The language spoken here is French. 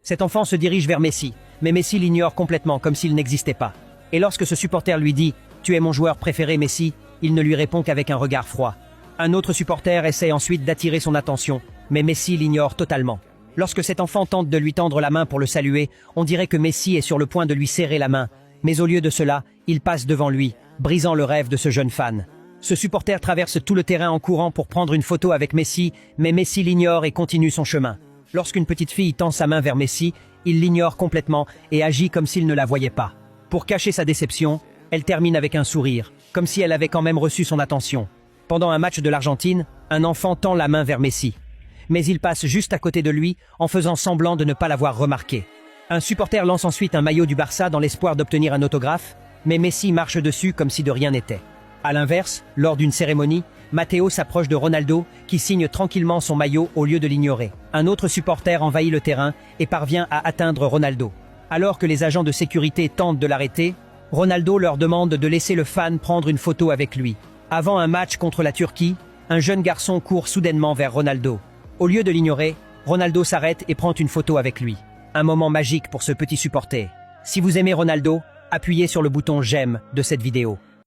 Cet enfant se dirige vers Messi, mais Messi l'ignore complètement comme s'il n'existait pas. Et lorsque ce supporter lui dit « Tu es mon joueur préféré Messi », il ne lui répond qu'avec un regard froid. Un autre supporter essaie ensuite d'attirer son attention, mais Messi l'ignore totalement. Lorsque cet enfant tente de lui tendre la main pour le saluer, on dirait que Messi est sur le point de lui serrer la main, mais au lieu de cela, il passe devant lui, brisant le rêve de ce jeune fan. Ce supporter traverse tout le terrain en courant pour prendre une photo avec Messi, mais Messi l'ignore et continue son chemin. Lorsqu'une petite fille tend sa main vers Messi, il l'ignore complètement et agit comme s'il ne la voyait pas. Pour cacher sa déception, elle termine avec un sourire, comme si elle avait quand même reçu son attention. Pendant un match de l'Argentine, un enfant tend la main vers Messi. Mais il passe juste à côté de lui en faisant semblant de ne pas l'avoir remarqué. Un supporter lance ensuite un maillot du Barça dans l'espoir d'obtenir un autographe, mais Messi marche dessus comme si de rien n'était. À l'inverse, lors d'une cérémonie, Matteo s'approche de Ronaldo qui signe tranquillement son maillot au lieu de l'ignorer. Un autre supporter envahit le terrain et parvient à atteindre Ronaldo. Alors que les agents de sécurité tentent de l'arrêter, Ronaldo leur demande de laisser le fan prendre une photo avec lui. Avant un match contre la Turquie, un jeune garçon court soudainement vers Ronaldo. Au lieu de l'ignorer, Ronaldo s'arrête et prend une photo avec lui. Un moment magique pour ce petit supporter. Si vous aimez Ronaldo, appuyez sur le bouton j'aime de cette vidéo.